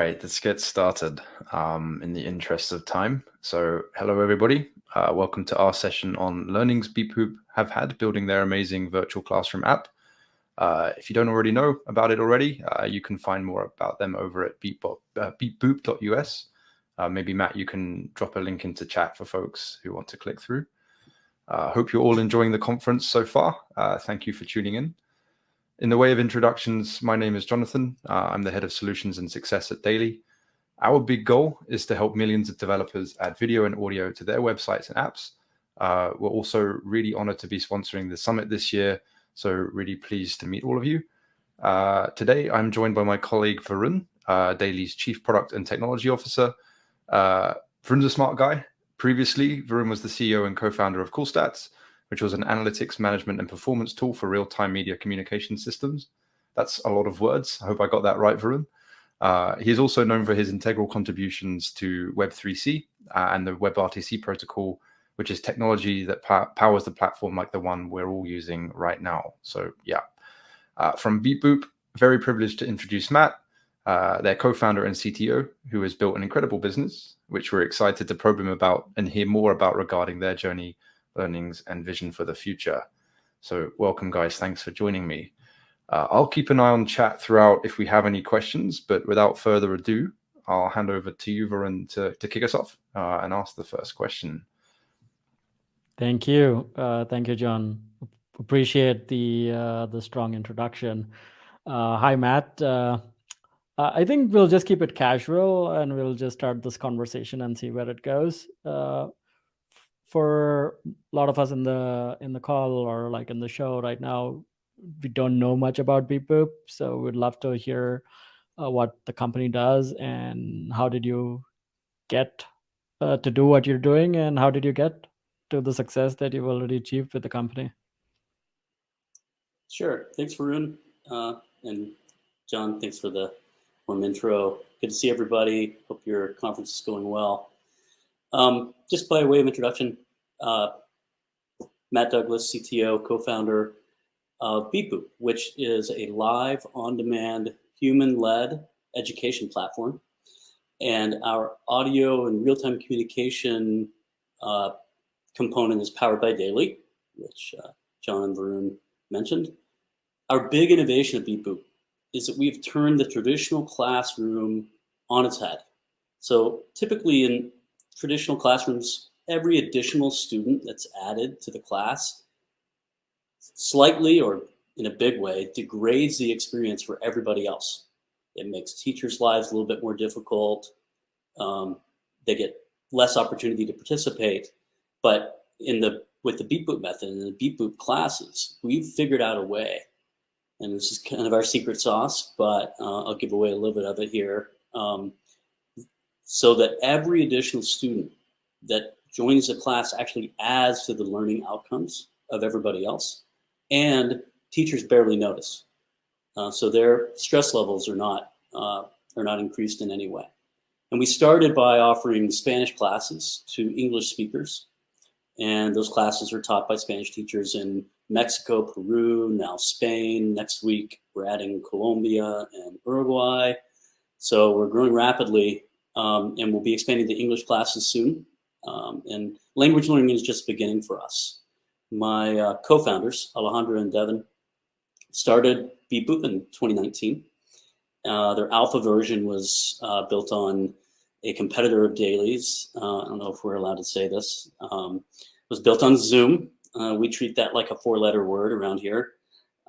right, let's get started in the interest of time. So hello, everybody. Welcome to our session on learnings Beepboop have had building their amazing virtual classroom app. If you don't already know about it already, you can find more about them over at beepboop.us. Maybe, Matt, you can drop a link into chat for folks who want to click through. Hope you're all enjoying the conference so far. Thank you for tuning in. In the way of introductions, my name is Jonathan. I'm the head of solutions and success at Daily. Our big goal is to help millions of developers add video and audio to their websites and apps. We're also really honored to be sponsoring the summit this year, so really pleased to meet all of you. Today, I'm joined by my colleague Varun, Daily's Chief Product and Technology Officer. Varun's a smart guy. Previously, Varun was the CEO and co-founder of CoolStats, which was an analytics management and performance tool for real-time media communication systems. That's a lot of words. I hope I got that right, Varun. He is also known for his integral contributions to Web3C and the WebRTC protocol, which is technology that powers the platform like the one we're all using right now. So yeah, from Beepboop, very privileged to introduce Matt, their co-founder and CTO, who has built an incredible business, which we're excited to probe him about and hear more about regarding their journey, learnings, and vision for the future. So welcome, guys. Thanks for joining me. I'll keep an eye on chat throughout if we have any questions, but without further ado, I'll hand over to you, Varun, to kick us off and ask the first question. Thank you. Thank you, John. Appreciate the strong introduction. Hi, Matt. I think we'll just keep it casual and we'll just start this conversation and see where it goes. For a lot of us in the call or like in the show right now, we don't know much about Beepboop, so we'd love to hear what the company does and how did you get to do what you're doing and how did you get to the success that you've already achieved with the company? Sure. Thanks, Varun. And John, thanks for the warm intro. Good to see everybody. Hope your conference is going well. Just by way of introduction, Matt Douglas, CTO, co-founder of Beepboop, which is a live, on-demand, human-led education platform. And our audio and real-time communication component is powered by Daily, which John and Varun mentioned. Our big innovation at Beepboop is that we've turned the traditional classroom on its head. So typically in traditional classrooms, every additional student that's added to the class slightly or in a big way degrades the experience for everybody else. It makes teachers' lives a little bit more difficult. They get less opportunity to participate. But with the Beepboop method and the Beepboop classes, we've figured out a way, and this is kind of our secret sauce, but I'll give away a little bit of it here, so that every additional student that joins the class actually adds to the learning outcomes of everybody else, and teachers barely notice. So their stress levels are not increased in any way. And we started by offering Spanish classes to English speakers, and those classes are taught by Spanish teachers in Mexico, Peru, now Spain. Next week, we're adding Colombia and Uruguay. So we're growing rapidly, and we'll be expanding to English classes soon. And language learning is just beginning for us. My co-founders, Alejandro and Devin, started Beepboop in 2019. Their alpha version was built on a competitor of Daily's. I don't know if we're allowed to say this. It was built on Zoom. We treat that like a four-letter word around here,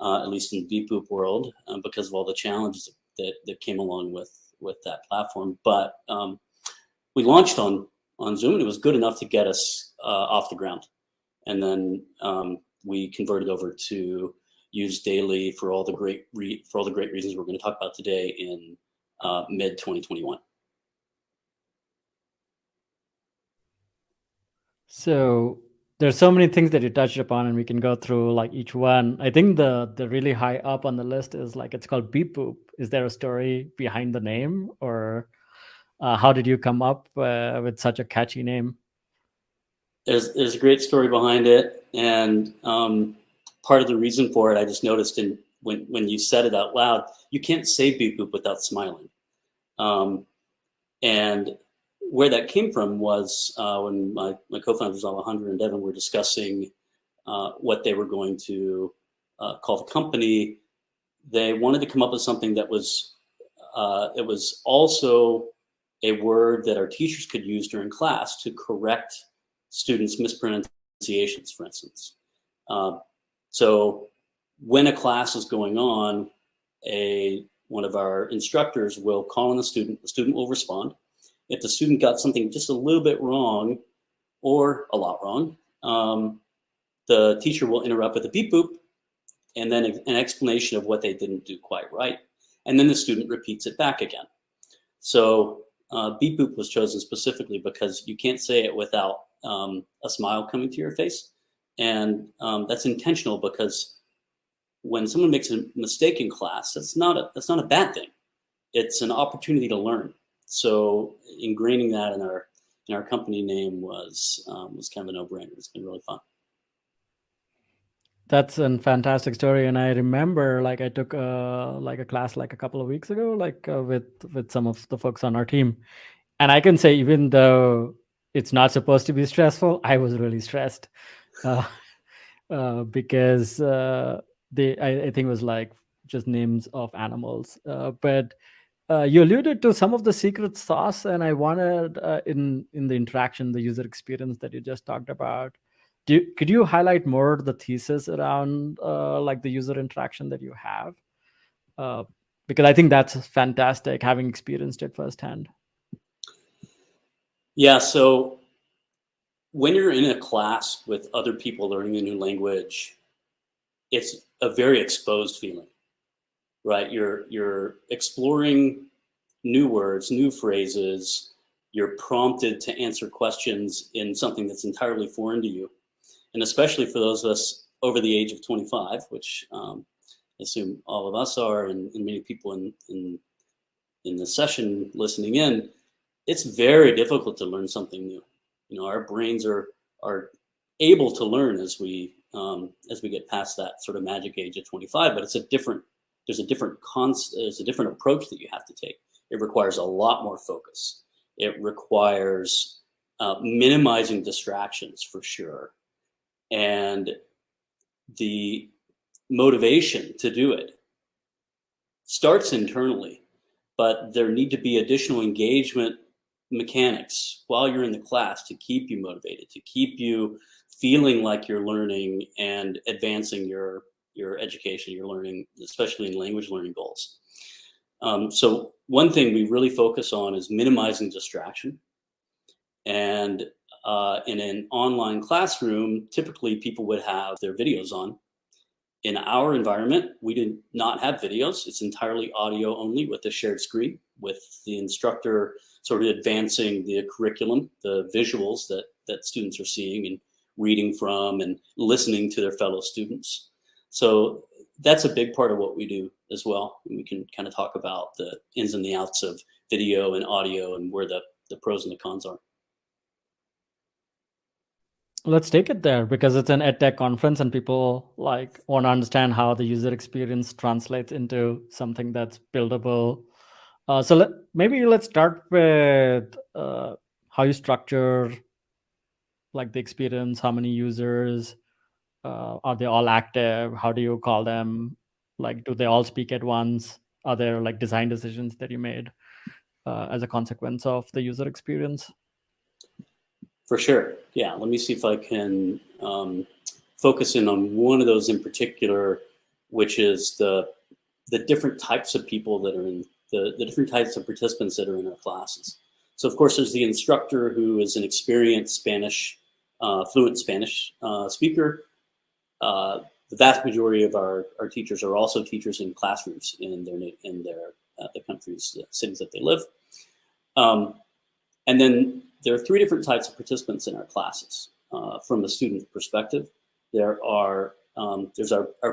at least in the Beepboop world, because of all the challenges that came along with that platform. But we launched on Zoom, and it was good enough to get us off the ground. And then we converted over to use Daily for all the great reasons we're going to talk about today in mid 2021. So there's so many things that you touched upon, and we can go through like each one. I think the really high up on the list is like it's called Beepboop. Is there a story behind the name, or how did you come up with such a catchy name? There's a great story behind it, and part of the reason for it, I just noticed when you said it out loud, you can't say Beepboop without smiling. And where that came from was when my co-founders, Alejandro and Devin, were discussing what they were going to call the company. They wanted to come up with something that was, it was also a word that our teachers could use during class to correct students' mispronunciations, for instance. So when a class is going on, one of our instructors will call on the student will respond. If the student got something just a little bit wrong or a lot wrong, the teacher will interrupt with a beep boop and then an explanation of what they didn't do quite right. And then the student repeats it back again. So beep boop was chosen specifically because you can't say it without a smile coming to your face. And that's intentional because when someone makes a mistake in class, that's not a bad thing. It's an opportunity to learn. So ingraining that in our company name was kind of a no-brainer. It's been really fun. That's a fantastic story, and I remember like I took a class like a couple of weeks ago, like with some of the folks on our team, and I can say even though it's not supposed to be stressful, I was really stressed because I think it was like just names of animals, but you alluded to some of the secret sauce, and I wanted in the interaction, the user experience that you just talked about. Could you highlight more the thesis around like the user interaction that you have? Because I think that's fantastic, having experienced it firsthand. Yeah, so when you're in a class with other people learning a new language, it's a very exposed feeling, right? You're exploring new words, new phrases. You're prompted to answer questions in something that's entirely foreign to you. And especially for those of us over the age of 25, which I assume all of us are, and many people in the session listening in, it's very difficult to learn something new. You know, our brains are able to learn as we get past that sort of magic age of 25, but there's a different approach that you have to take. It requires a lot more focus. It requires minimizing distractions for sure. And the motivation to do it starts internally, but there need to be additional engagement mechanics while you're in the class to keep you motivated, to keep you feeling like you're learning and advancing your education, your learning, especially in language learning goals. So one thing we really focus on is minimizing distraction. And in an online classroom, typically people would have their videos on. In our environment, we did not have videos. It's entirely audio only with a shared screen, with the instructor sort of advancing the curriculum, the visuals that students are seeing and reading from and listening to their fellow students. So that's a big part of what we do as well. And we can kind of talk about the ins and the outs of video and audio and where the pros and the cons are. Let's take it there, because it's an EdTech conference and people like want to understand how the user experience translates into something that's buildable. So maybe let's start with how you structure like the experience, how many users, are they all active? How do you call them? Like, do they all speak at once? Are there like design decisions that you made as a consequence of the user experience? For sure. Yeah. Let me see if I can focus in on one of those in particular, which is the different types of people that are in the different types of participants that are in our classes. So of course, there's the instructor who is an experienced Spanish, fluent Spanish speaker. The vast majority of our teachers are also teachers in classrooms in the countries, the cities that they live. And then there are three different types of participants in our classes. From a student perspective, there's our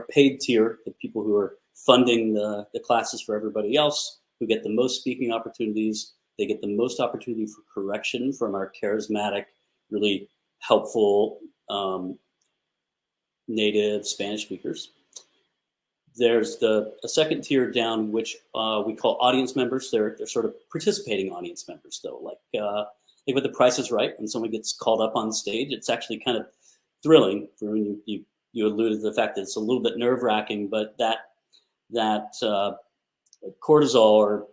paid tier, the people who are funding the classes for everybody else, who get the most speaking opportunities. They get the most opportunity for correction from our charismatic, really helpful native Spanish speakers. there's a second tier down, which we call audience members. They're sort of participating audience members, though. Like with The Price is Right, when someone gets called up on stage, it's actually kind of thrilling. You alluded to the fact that it's a little bit nerve-wracking, but that cortisol or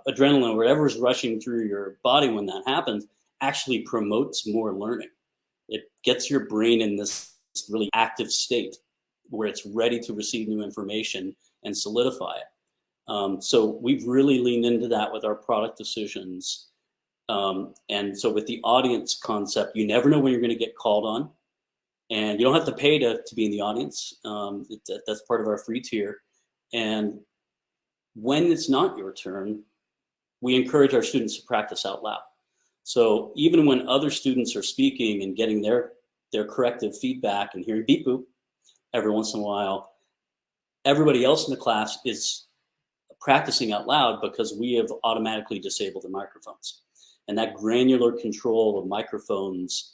adrenaline or whatever is rushing through your body when that happens actually promotes more learning. It gets your brain in this really active state where it's ready to receive new information and solidify it. So we've really leaned into that with our product decisions. And so with the audience concept, you never know when you're going to get called on, and you don't have to pay to be in the audience. That's part of our free tier. And when it's not your turn, we encourage our students to practice out loud. So even when other students are speaking and getting their corrective feedback and hearing beep boop every once in a while, everybody else in the class is practicing out loud because we have automatically disabled the microphones. And that granular control of microphones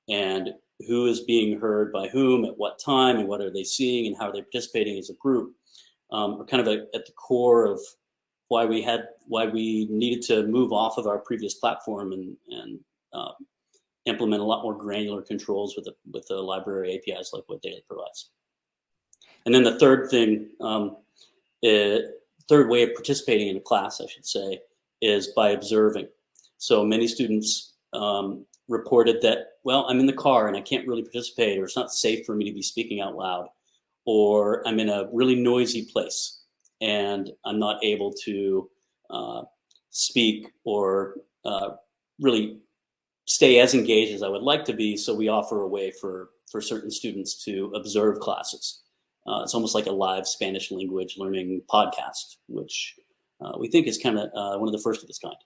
and who is being heard by whom at what time and what are they seeing and how are they participating as a group are kind of at the core of why we needed to move off of our previous platform and implement a lot more granular controls with the library APIs like what Daily provides. And then the third thing, third way of participating in a class, I should say, is by observing. So many students reported that, well, I'm in the car and I can't really participate, or it's not safe for me to be speaking out loud, or I'm in a really noisy place and I'm not able to speak or really stay as engaged as I would like to be. So we offer a way for certain students to observe classes. It's almost like a live Spanish language learning podcast, which we think is kind of one of the first of its kind.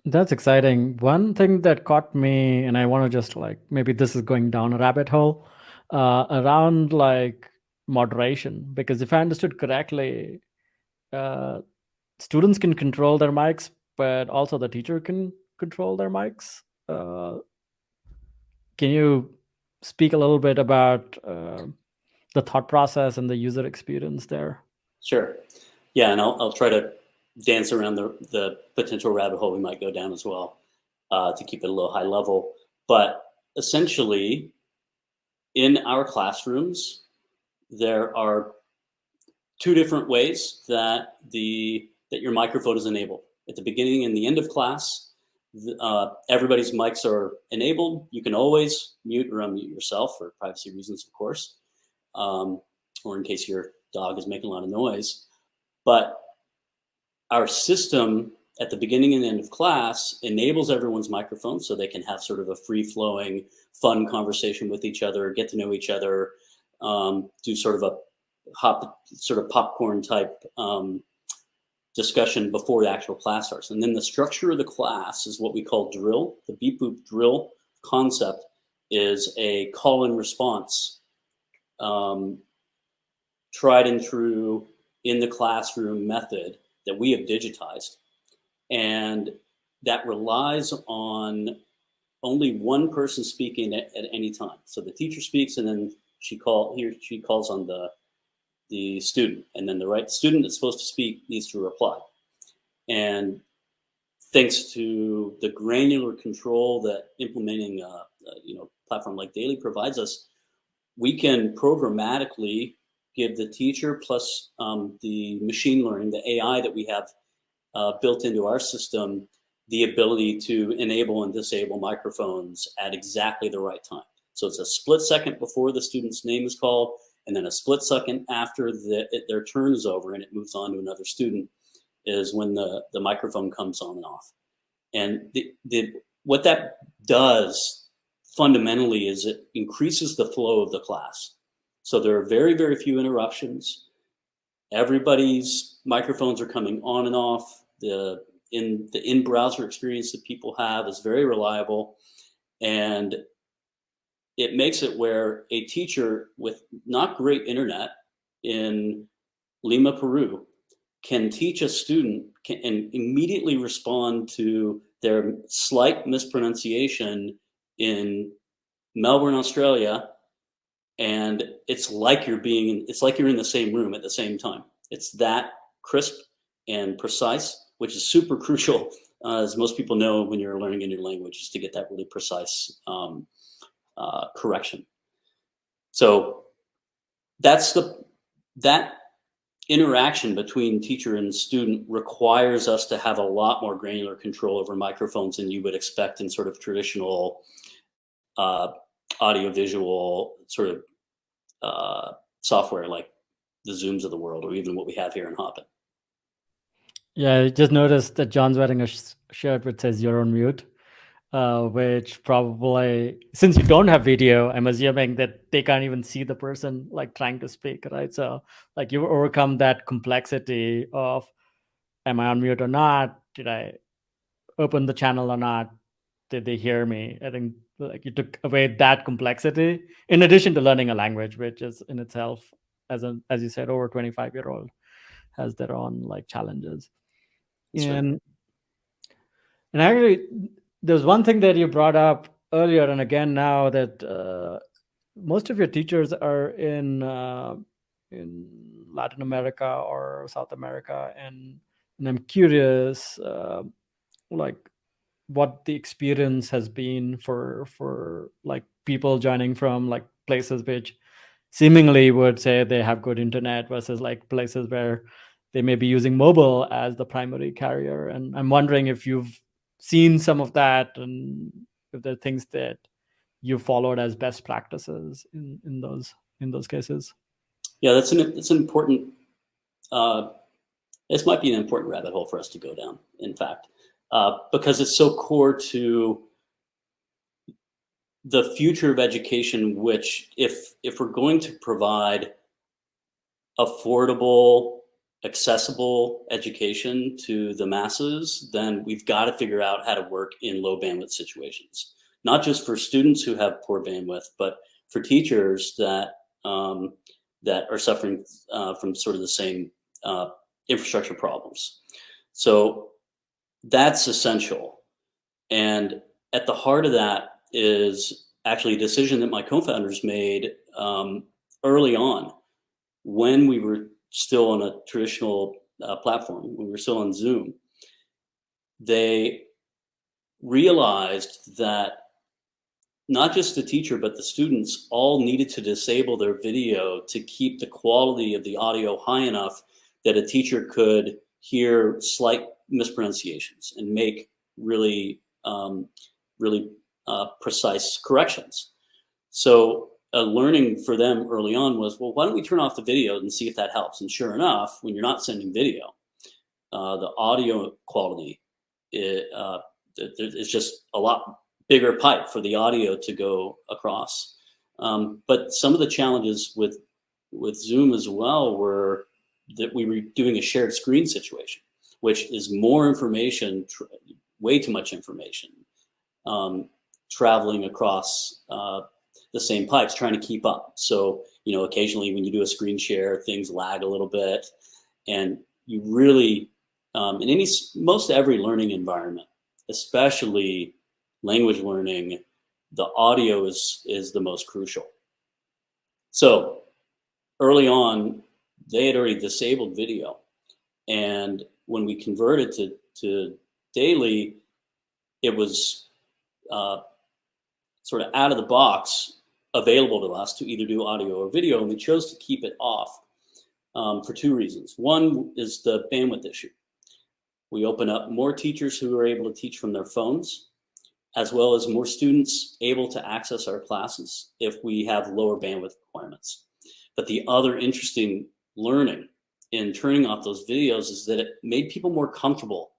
That's exciting. One thing that caught me, and I want to just maybe this is going down a rabbit hole, around moderation, because if I understood correctly, students can control their mics, but also the teacher can control their mics. Can you speak a little bit about the thought process and the user experience there? Sure. Yeah, and I'll try to dance around the potential rabbit hole we might go down as well to keep it a little high level. But essentially, in our classrooms, there are two different ways that your microphone is enabled. At the beginning and the end of class, everybody's mics are enabled. You can always mute or unmute yourself for privacy reasons, of course, or in case your dog is making a lot of noise. But our system at the beginning and end of class enables everyone's microphone so they can have sort of a free-flowing, fun conversation with each other, get to know each other, do sort of a popcorn type discussion before the actual class starts. And then the structure of the class is what we call drill. The Beepboop drill concept is a call and response, tried and true in the classroom method that we have digitized. And that relies on only one person speaking at any time. So the teacher speaks, and then she calls on the student, and then the right student that's supposed to speak needs to reply. And thanks to the granular control that implementing a platform like Daily provides us, we can programmatically give the teacher plus the machine learning, the AI that we have built into our system, the ability to enable and disable microphones at exactly the right time. So it's a split second before the student's name is called, and then a split second after their turn is over and it moves on to another student is when the microphone comes on and off. And what that does fundamentally is it increases the flow of the class. So there are very, very few interruptions. Everybody's microphones are coming on and off. The in-browser experience that people have is very reliable. And it makes it where a teacher with not great internet in Lima, Peru, can teach a student and immediately respond to their slight mispronunciation in Melbourne, Australia, and it's like you're in the same room at the same time. It's that crisp and precise, which is super crucial, as most people know when you're learning a new language, is to get that really precise correction. So that interaction between teacher and student requires us to have a lot more granular control over microphones than you would expect in sort of traditional audiovisual sort of software like the Zooms of the world, or even what we have here in Hopin. Yeah, I just noticed that John's wearing a shirt which says "You're on mute," which probably, since you don't have video, I'm assuming that they can't even see the person like trying to speak, right? So like you overcome that complexity of, am I on mute or not? Did I open the channel or not? Did they hear me? I think like you took away that complexity in addition to learning a language, which is in itself, as you said, over 25-year-old has their own like challenges. That's right. And actually, there's one thing that you brought up earlier, and again now, that most of your teachers are in Latin America or South America, and I'm curious, like what the experience has been for like people joining from like places which seemingly would say they have good internet versus like places where they may be using mobile as the primary carrier. And I'm wondering if you've seen some of that, and if there are things that you followed as best practices in those cases. Yeah, that's an important. This might be an important rabbit hole for us to go down, in fact, because it's so core to the future of education, which if we're going to provide affordable, accessible education to the masses, then we've got to figure out how to work in low bandwidth situations, not just for students who have poor bandwidth, but for teachers that are suffering from sort of the same infrastructure problems. So that's essential. And at the heart of that is actually a decision that my co-founders made early on, when we were still on a traditional platform, when we were still on Zoom. They realized that not just the teacher, but the students all needed to disable their video to keep the quality of the audio high enough that a teacher could hear slight mispronunciations and make really precise corrections. So learning for them early on was, well, why don't we turn off the video and see if that helps? And sure enough, when you're not sending video, the audio quality is just a lot bigger pipe for the audio to go across. But some of the challenges with Zoom as well were that we were doing a shared screen situation, which is more information, way too much information, traveling across the same pipes, trying to keep up. So, occasionally when you do a screen share, things lag a little bit, and you really, in most every learning environment, especially language learning, the audio is the most crucial. So early on, they had already disabled video. And when we converted to daily, it was sort of out of the box available to us to either do audio or video. And we chose to keep it off for two reasons. One is the bandwidth issue. We open up more teachers who are able to teach from their phones, as well as more students able to access our classes if we have lower bandwidth requirements. But the other interesting learning in turning off those videos is that it made people more comfortable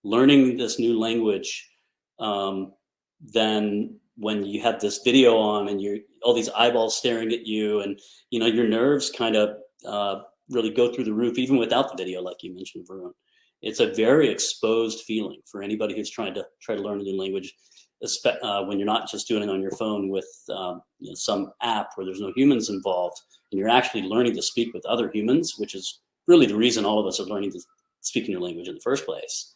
learning this new language than when you have this video on and you're all these eyeballs staring at you, and your nerves kind of really go through the roof even without the video, like you mentioned, Varun. It's a very exposed feeling for anybody who's trying to learn a new language, when you're not just doing it on your phone with some app where there's no humans involved, and you're actually learning to speak with other humans, which is really the reason all of us are learning to speak a new language in the first place.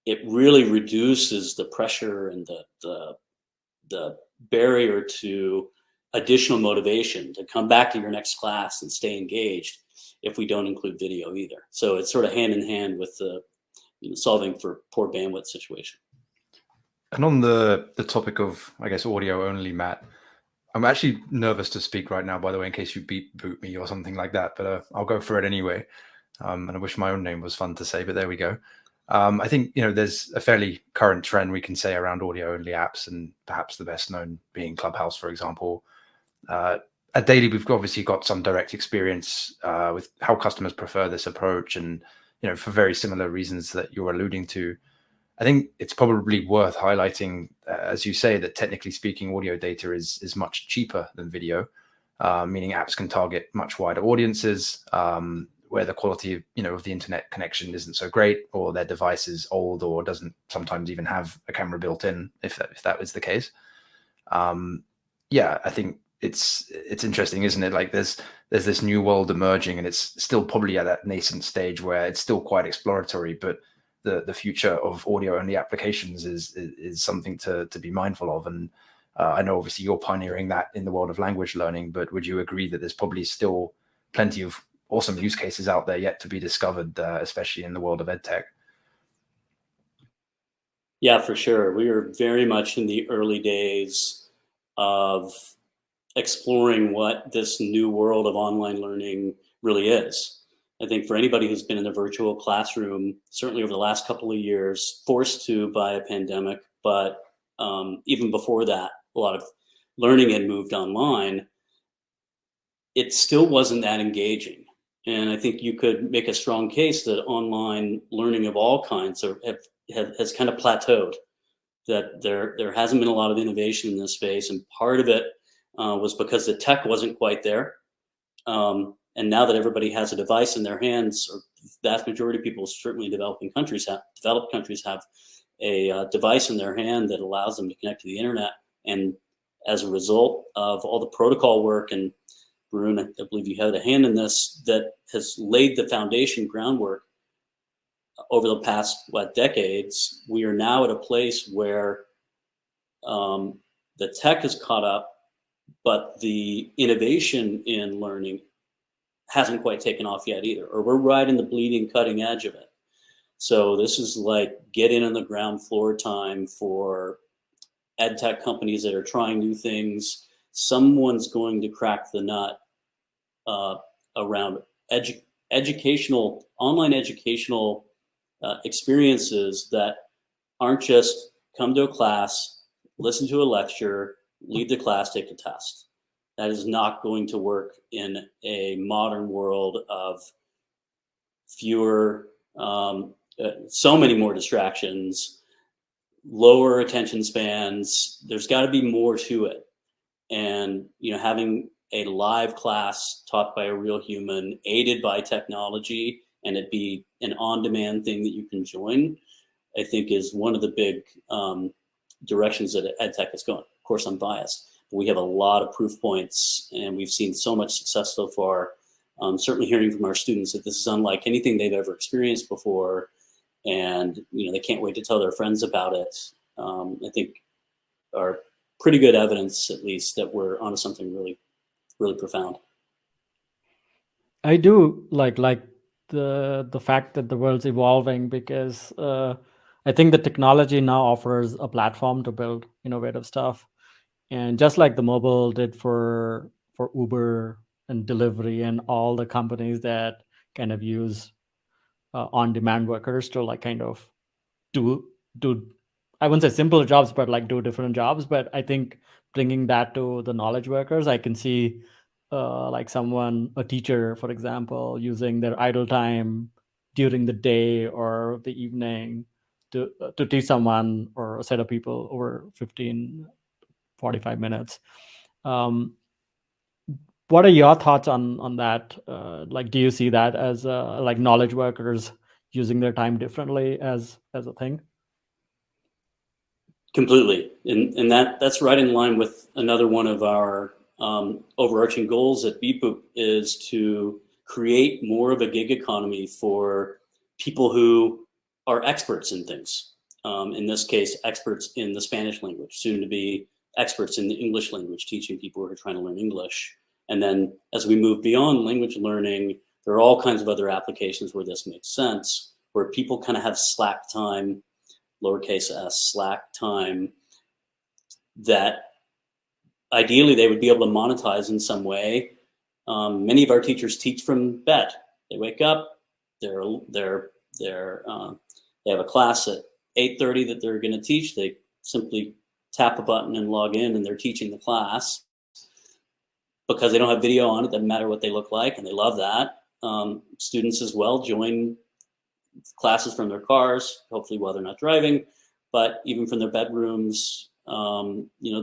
It really reduces the pressure and the barrier to additional motivation to come back to your next class and stay engaged if we don't include video either. So it's sort of hand in hand with the solving for poor bandwidth situation. And on the topic of, I guess, audio only, Matt, I'm actually nervous to speak right now, by the way, in case you boot me or something like that, but I'll go for it anyway. And I wish my own name was fun to say, but there we go. I think, there's a fairly current trend we can say around audio only apps, and perhaps the best known being Clubhouse, for example. At Daily, we've obviously got some direct experience with how customers prefer this approach, and for very similar reasons that you're alluding to. I think it's probably worth highlighting, as you say, that technically speaking, audio data is much cheaper than video, meaning apps can target much wider audiences where the quality of the internet connection isn't so great, or their device is old or doesn't sometimes even have a camera built in, if that is the case. I think it's interesting, isn't it? Like there's this new world emerging, and it's still probably at that nascent stage where it's still quite exploratory, but the future of audio only applications is something to be mindful of. And I know obviously you're pioneering that in the world of language learning, but would you agree that there's probably still plenty of awesome use cases out there yet to be discovered, especially in the world of EdTech? Yeah, for sure. We are very much in the early days of exploring what this new world of online learning really is. I think for anybody who's been in a virtual classroom, certainly over the last couple of years, forced to by a pandemic, but even before that, a lot of learning had moved online, it still wasn't that engaging. And I think you could make a strong case that online learning of all kinds has kind of plateaued, that there hasn't been a lot of innovation in this space. And part of it was because the tech wasn't quite there. And now that everybody has a device in their hands, or the vast majority of people, certainly developed countries have a device in their hand that allows them to connect to the internet. And as a result of all the protocol work, and Varun, I believe you had a hand in this, that has laid the foundation groundwork over the past decades, we are now at a place where the tech is caught up, but the innovation in learning hasn't quite taken off yet either, or we're right in the bleeding cutting edge of it. So this is like get in on the ground floor time for ed tech companies that are trying new things. Someone's going to crack the nut around online educational experiences that aren't just come to a class, listen to a lecture, leave the class, take a test. That is not going to work in a modern world of fewer, so many more distractions, lower attention spans. There's got to be more to it. And, having a live class taught by a real human, aided by technology, and it be an on-demand thing that you can join, I think is one of the big directions that EdTech is going. Of course, I'm biased. But we have a lot of proof points, and we've seen so much success so far. Certainly hearing from our students that this is unlike anything they've ever experienced before, and they can't wait to tell their friends about it. I think are pretty good evidence, at least, that we're onto something really, really profound. I do like the fact that the world's evolving, because I think the technology now offers a platform to build innovative stuff. And just like the mobile did for Uber and delivery and all the companies that kind of use on-demand workers to kind of do I wouldn't say simpler jobs, but do different jobs. But I think bringing that to the knowledge workers, I can see a teacher, for example, using their idle time during the day or the evening to teach someone or a set of people over 45 minutes. What are your thoughts on that? Do you see that as knowledge workers using their time differently as a thing? Completely, and that's right in line with another one of our overarching goals at Beepboop, is to create more of a gig economy for people who are experts in things. In this case, experts in the Spanish language, soon to be experts in the English language, teaching people who are trying to learn English. And then as we move beyond language learning, there are all kinds of other applications where this makes sense, where people kind of have slack time, lowercase s, slack time, that ideally they would be able to monetize in some way. Many of our teachers teach from bed. They wake up, they have a class at 8:30 that they're going to teach. They simply tap a button and log in, and they're teaching the class. Because they don't have video on, it doesn't matter what they look like, and they love that. Students as well join classes from their cars, hopefully while they're not driving, but even from their bedrooms.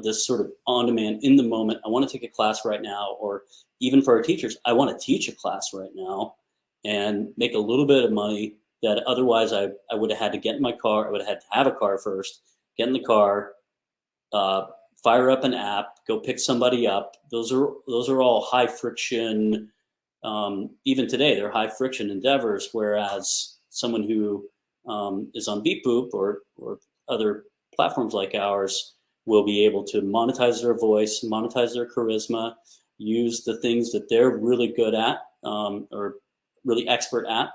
This sort of on-demand, in the moment, I want to take a class right now, or even for our teachers, I want to teach a class right now and make a little bit of money that otherwise I would have had to get in my car. I would have had to have a car first, get in the car, fire up an app, go pick somebody up. Those are all high friction. Even today, they're high friction endeavors. Whereas someone who is on Beepboop or other platforms like ours will be able to monetize their voice, monetize their charisma, use the things that they're really good at or really expert at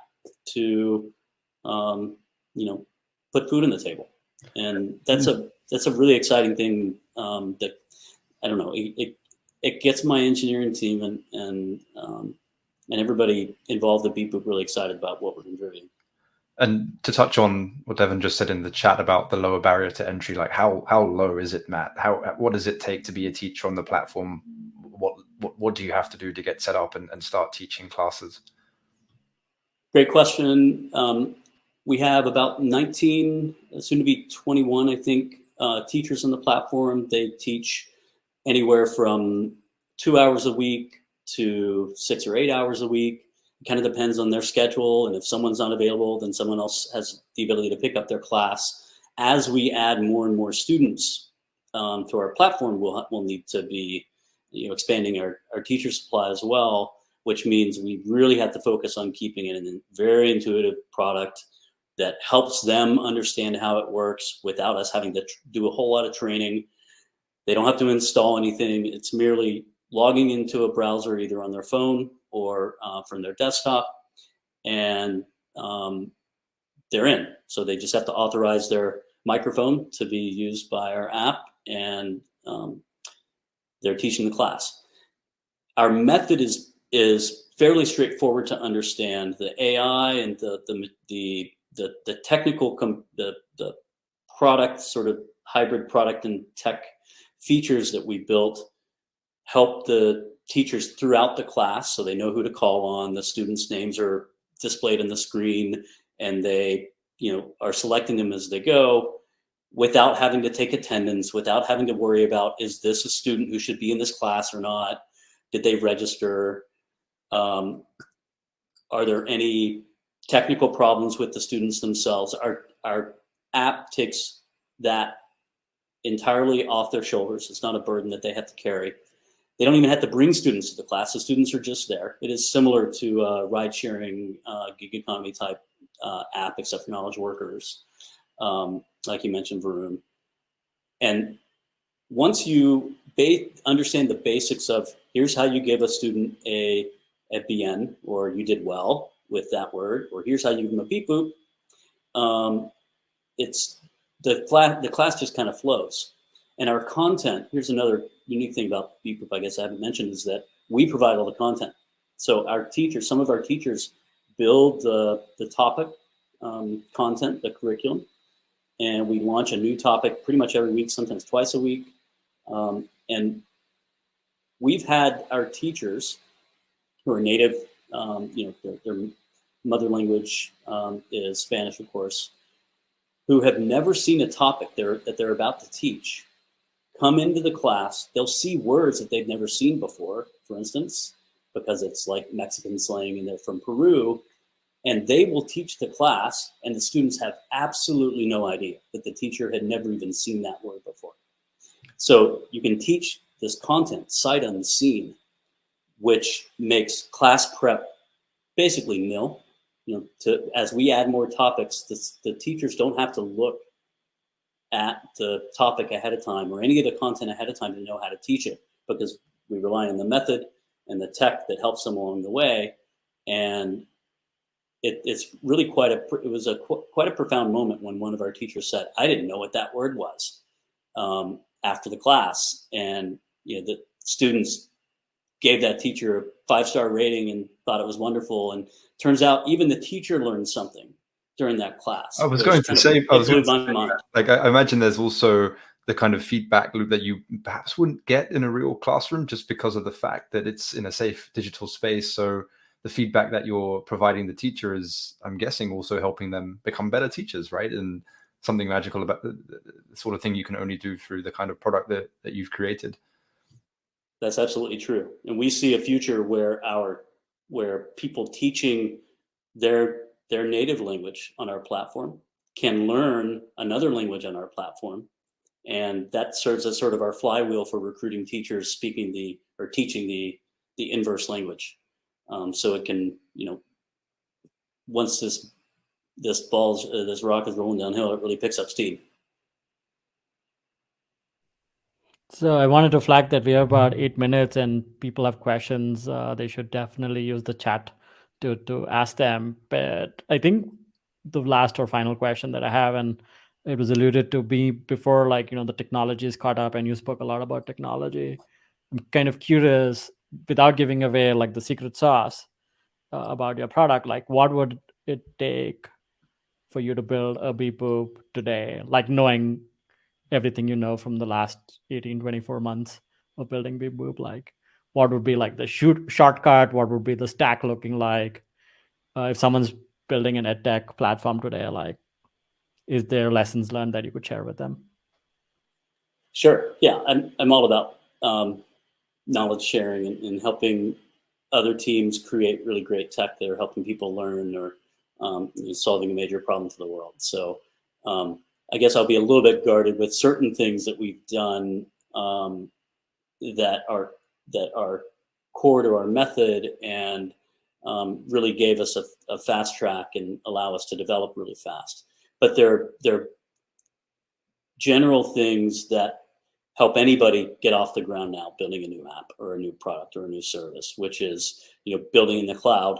to put food on the table. And that's a really exciting thing that, I don't know, it gets my engineering team and everybody involved at Beepboop really excited about what we're contributing. And to touch on what Devin just said in the chat about the lower barrier to entry, like how low is it, Matt? What does it take to be a teacher on the platform? What do you have to do to get set up and start teaching classes? Great question. We have about 19, soon to be 21, I think, teachers on the platform. They teach anywhere from 2 hours a week to 6 or 8 hours a week. It kind of depends on their schedule. And if someone's not available, then someone else has the ability to pick up their class. As we add more and more students to our platform, we'll need to be expanding our teacher supply as well, which means we really have to focus on keeping it a very intuitive product that helps them understand how it works without us having to do a whole lot of training. They don't have to install anything. It's merely logging into a browser either on their phone or from their desktop, and they're in. So they just have to authorize their microphone to be used by our app, and they're teaching the class. Our method is fairly straightforward to understand. The AI and the technical the product, sort of hybrid product and tech features that we built help the teachers throughout the class, so they know who to call on. The students' names are displayed on the screen, and they are selecting them as they go without having to take attendance, without having to worry about, is this a student who should be in this class or not? Did they register? Are there any technical problems with the students themselves? Our app takes that entirely off their shoulders. It's not a burden that they have to carry. They don't even have to bring students to the class. The students are just there. It is similar to a ride-sharing gig economy type app, except for knowledge workers, like you mentioned, Varun. And once you understand the basics of, here's how you give a student a BN, or you did well with that word, or here's how you give them a Beepboop, the class just kind of flows. And our content, here's another unique thing about Beepboop, I guess I haven't mentioned, is that we provide all the content. So our teachers, some of our teachers build the topic content, the curriculum, and we launch a new topic pretty much every week, sometimes twice a week. And we've had our teachers who are native, their mother language is Spanish, of course, who have never seen a topic that they're about to teach, come into the class. They'll see words that they've never seen before, for instance, because it's like Mexican slang and they're from Peru, and they will teach the class, and the students have absolutely no idea that the teacher had never even seen that word before. So you can teach this content sight unseen, which makes class prep basically nil. As we add more topics, the teachers don't have to look at the topic ahead of time or any of the content ahead of time to know how to teach it, because we rely on the method and the tech that helps them along the way. And it's really quite a profound moment when one of our teachers said, "I didn't know what that word was," after the class. And the students gave that teacher a 5-star rating and thought it was wonderful. And turns out even the teacher learned something during that class. I was going to say, like, I imagine there's also the kind of feedback loop that you perhaps wouldn't get in a real classroom, just because of the fact that it's in a safe digital space. So the feedback that you're providing the teacher is, I'm guessing, also helping them become better teachers, right? And something magical about the sort of thing you can only do through the kind of product that you've created. That's absolutely true. And we see a future where people teaching their native language on our platform can learn another language on our platform. And that serves as sort of our flywheel for recruiting teachers teaching the inverse language. So it can, once this rock is rolling downhill, it really picks up steam. So I wanted to flag that we have about 8 minutes, and people have questions. They should definitely use the chat to ask them. But I think the last or final question that I have, and it was alluded to before, like, the technology is caught up, and you spoke a lot about technology. I'm kind of curious, without giving away like the secret sauce about your product, like what would it take for you to build a Beepboop today, like knowing everything from the last 18-24 months of building Beepboop? Like, what would be like the shortcut? What would be the stack looking like? If someone's building an edtech platform today, like, is there lessons learned that you could share with them? Sure. Yeah, I'm all about knowledge sharing and helping other teams create really great tech that are helping people learn or solving a major problem for the world. So I guess I'll be a little bit guarded with certain things that we've done that are core to our method and really gave us a fast track and allow us to develop really fast. But they're general things that help anybody get off the ground now, building a new app or a new product or a new service, which is, building in the cloud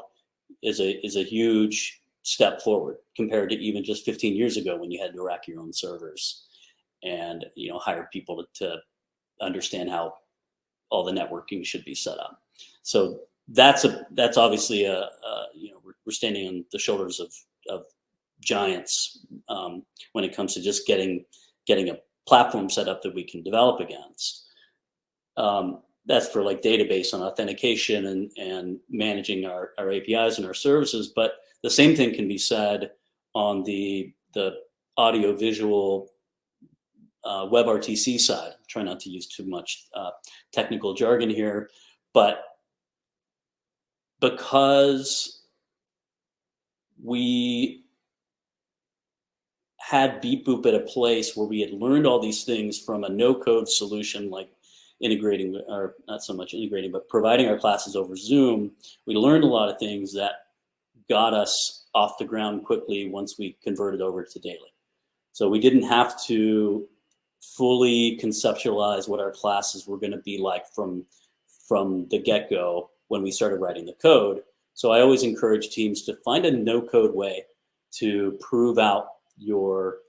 is a huge step forward compared to even just 15 years ago when you had to rack your own servers and, hire people to understand how all the networking should be set up. So that's obviously we're standing on the shoulders of giants when it comes to just getting a platform set up that we can develop against. That's for like database and authentication and managing our APIs and our services. But the same thing can be said on the audio visual WebRTC side. Try not to use too much technical jargon here, but because we had Beepboop at a place where we had learned all these things from a no-code solution, like integrating, or not so much integrating, but providing our classes over Zoom, we learned a lot of things that got us off the ground quickly once we converted over to daily. So we didn't have to fully conceptualize what our classes were going to be like from the get-go when we started writing the code. So I always encourage teams to find a no-code way to prove out your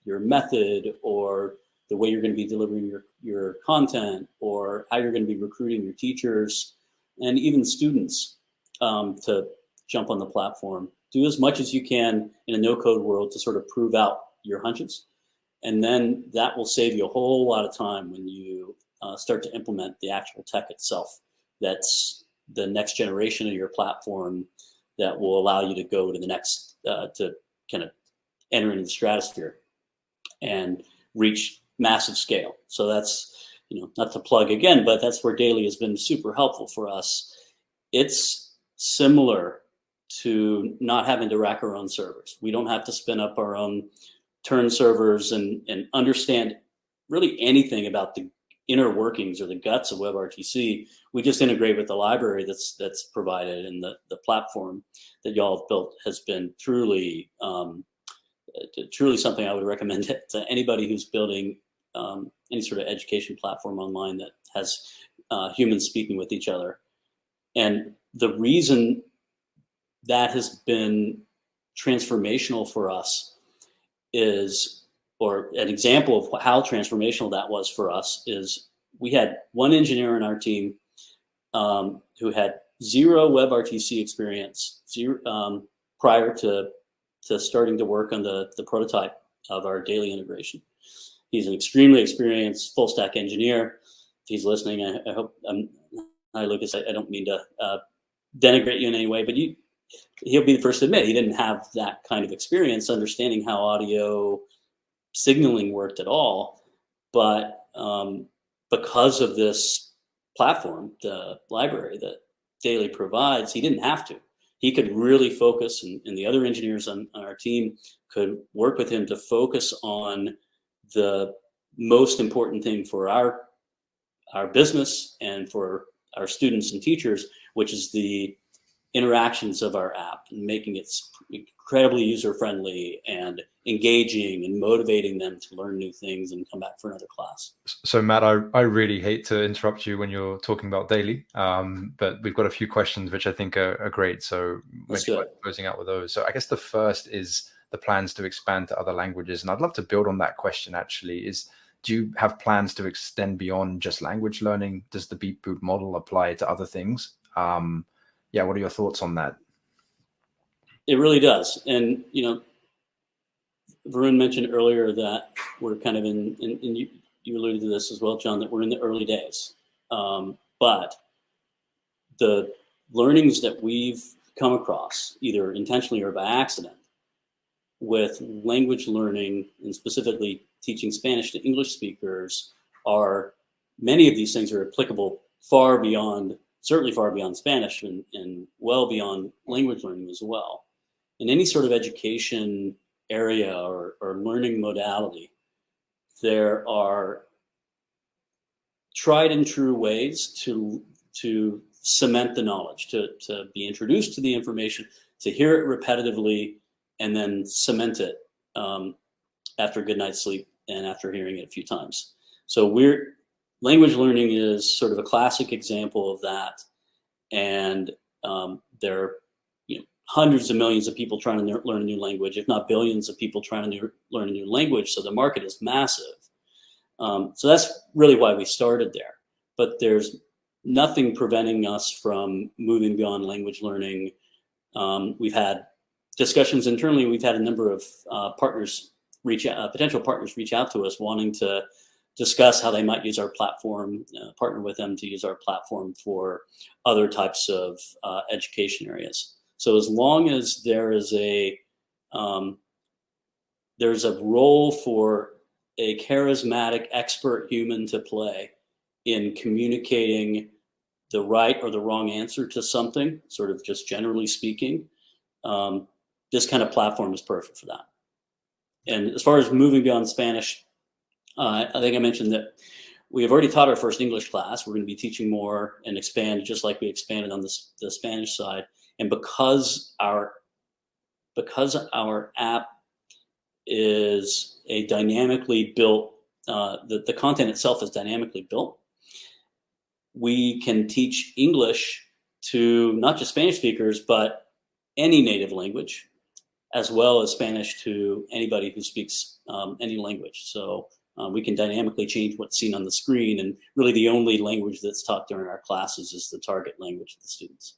method or the way you're going to be delivering your content or how you're going to be recruiting your teachers and even students to jump on the platform. Do as much as you can in a no-code world to sort of prove out your hunches. And then that will save you a whole lot of time when you start to implement the actual tech itself. That's the next generation of your platform that will allow you to go to the next, to kind of enter into the stratosphere and reach massive scale. So that's, not to plug again, but that's where Daily has been super helpful for us. It's similar to not having to rack our own servers. We don't have to spin up our own turn servers and understand really anything about the inner workings or the guts of WebRTC. We just integrate with the library that's provided, and the platform that y'all have built has been truly truly something I would recommend to anybody who's building any sort of education platform online that has humans speaking with each other. And the reason that has been transformational for us is, or an example of how transformational that was for us is, we had one engineer in our team who had zero WebRTC experience prior to starting to work on the prototype of our daily integration. He's an extremely experienced full stack engineer. If he's listening, I hope, hi Lucas, I don't mean to denigrate you in any way, but he'll be the first to admit he didn't have that kind of experience understanding how audio signaling worked at all. But because of this platform, the library that Daily provides, he didn't have to. He could really focus, and the other engineers on our team could work with him to focus on the most important thing for our business and for our students and teachers, which is the interactions of our app, and making it incredibly user-friendly and engaging and motivating them to learn new things and come back for another class. So Matt, I really hate to interrupt you when you're talking about daily, but we've got a few questions which I think are great. So maybe closing out with those. So I guess the first is the plans to expand to other languages. And I'd love to build on that question actually. Do you have plans to extend beyond just language learning? Does the Beepboop model apply to other things? Yeah, what are your thoughts on that? It really does. And, Varun mentioned earlier that we're kind of in you alluded to this as well, John, that we're in the early days. But the learnings that we've come across, either intentionally or by accident, with language learning and specifically teaching Spanish to English speakers, many of these things are applicable certainly far beyond Spanish and well beyond language learning as well. In any sort of education area or learning modality, there are tried and true ways to cement the knowledge, to be introduced to the information, to hear it repetitively, and then cement it after a good night's sleep and after hearing it a few times. So language learning is sort of a classic example of that. And there are hundreds of millions of people trying to learn a new language, if not billions of people trying to learn a new language. So the market is massive. So that's really why we started there. But there's nothing preventing us from moving beyond language learning. We've had discussions internally. We've had a number of potential partners reach out to us wanting to discuss how they might use our platform, partner with them to use our platform for other types of education areas. So as long as there's a role for a charismatic expert human to play in communicating the right or the wrong answer to something, sort of just generally speaking, this kind of platform is perfect for that. And as far as moving beyond Spanish, I think I mentioned that we have already taught our first English class. We're going to be teaching more and expand just like we expanded on the Spanish side. And because our app is a dynamically built, the content itself is dynamically built, we can teach English to not just Spanish speakers, but any native language, as well as Spanish to anybody who speaks any language. So we can dynamically change what's seen on the screen, and really the only language that's taught during our classes is the target language of the students.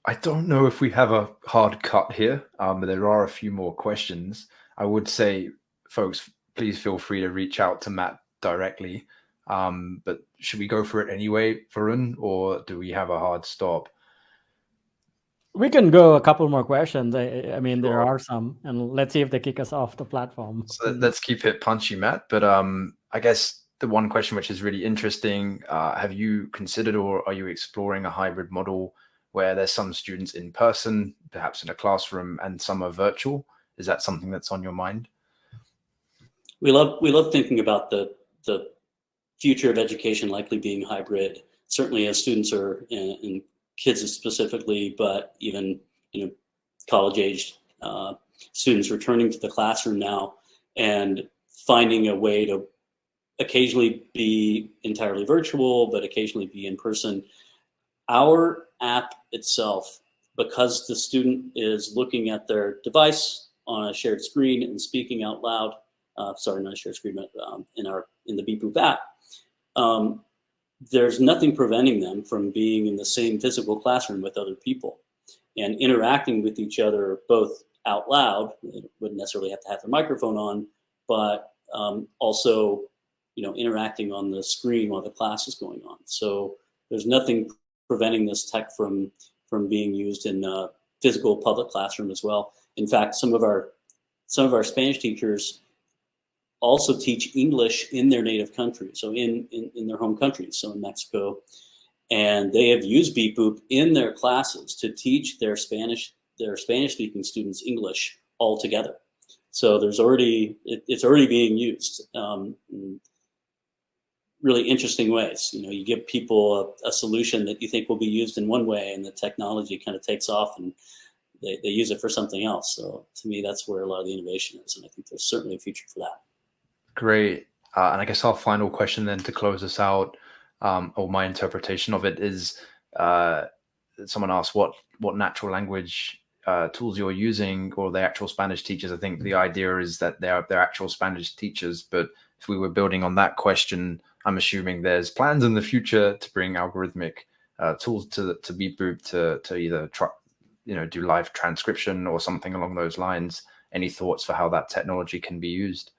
I don't know if we have a hard cut here, but there are a few more questions. I would say, folks, please feel free to reach out to Matt directly. But should we go for it anyway, Varun, or do we have a hard stop? We can go a couple more questions. I mean, Sure. There are some, and let's see if they kick us off the platform. So let's keep it punchy, Matt. But I guess the one question which is really interesting, have you considered or are you exploring a hybrid model where there's some students in person, perhaps in a classroom, and some are virtual? Is that something that's on your mind? We love thinking about the future of education likely being hybrid. Certainly as students are in kids specifically, but even college-aged students returning to the classroom now and finding a way to occasionally be entirely virtual, but occasionally be in person. Our app itself, because the student is looking at their device on a shared screen and speaking out loud, sorry, not a shared screen, but in the Beepboop app, there's nothing preventing them from being in the same physical classroom with other people and interacting with each other both out loud. They wouldn't necessarily have to have the microphone on, but also, interacting on the screen while the class is going on. So there's nothing preventing this tech from being used in a physical public classroom as well. In fact, some of our Spanish teachers also teach English in their native country, so in their home country, so in Mexico, and they have used Beepboop in their classes to teach their Spanish-speaking students English altogether. So it's already being used in really interesting ways. You give people a solution that you think will be used in one way, and the technology kind of takes off, and they use it for something else. So to me, that's where a lot of the innovation is, and I think there's certainly a future for that. Great. And I guess our final question then to close us out, or my interpretation of it is, someone asked what natural language tools you're using, or the actual Spanish teachers. I think the idea is that they're actual Spanish teachers, but if we were building on that question, I'm assuming there's plans in the future to bring algorithmic tools to Beepboop to either try, do live transcription or something along those lines. Any thoughts for how that technology can be used?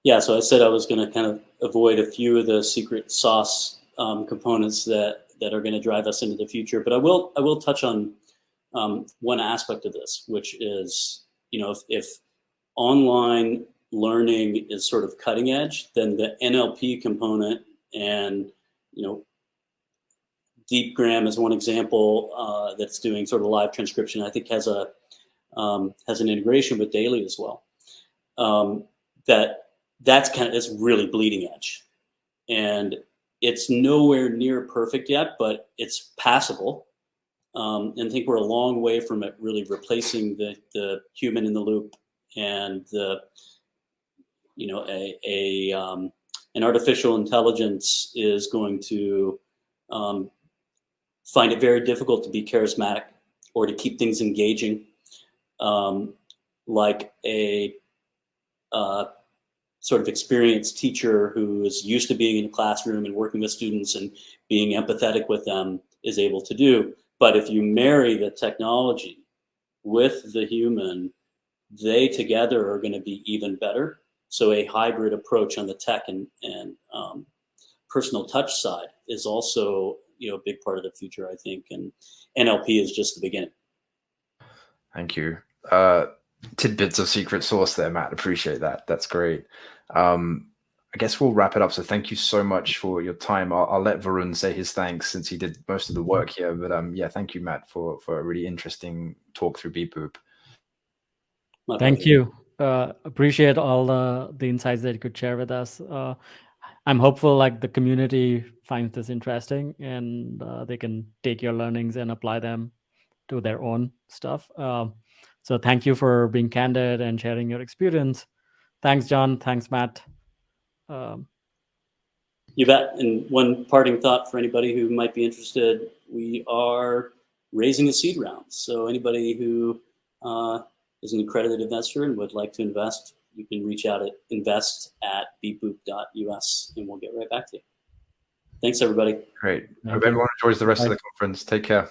Yeah, so I said I was going to kind of avoid a few of the secret sauce components that are going to drive us into the future, but I will touch on one aspect of this, which is, if online learning is sort of cutting edge, then the NLP component, and DeepGram is one example that's doing sort of live transcription. I think has an integration with Daily as well. That's really bleeding edge, and it's nowhere near perfect yet, but it's passable. And I think we're a long way from it really replacing the human in the loop, and an artificial intelligence is going to find it very difficult to be charismatic or to keep things engaging, like a sort of experienced teacher who is used to being in a classroom and working with students and being empathetic with them is able to do. But if you marry the technology with the human, they together are going to be even better. So a hybrid approach on the tech and personal touch side is also a big part of the future, I think, and NLP is just the beginning. Thank you. Tidbits of secret sauce there, Matt. Appreciate that. That's great. I guess we'll wrap it up. So thank you so much for your time. I'll let Varun say his thanks since he did most of the work here. But yeah, thank you, Matt, for a really interesting talk through Beepboop. Thank you. Appreciate all the insights that you could share with us. I'm hopeful the community finds this interesting and they can take your learnings and apply them to their own stuff. So thank you for being candid and sharing your experience. Thanks, John. Thanks, Matt. You bet. And one parting thought for anybody who might be interested, we are raising a seed round. So anybody who is an accredited investor and would like to invest, you can reach out at invest@beepboop.us and we'll get right back to you. Thanks, everybody. Great. Hope everyone enjoys the rest of the conference. Take care.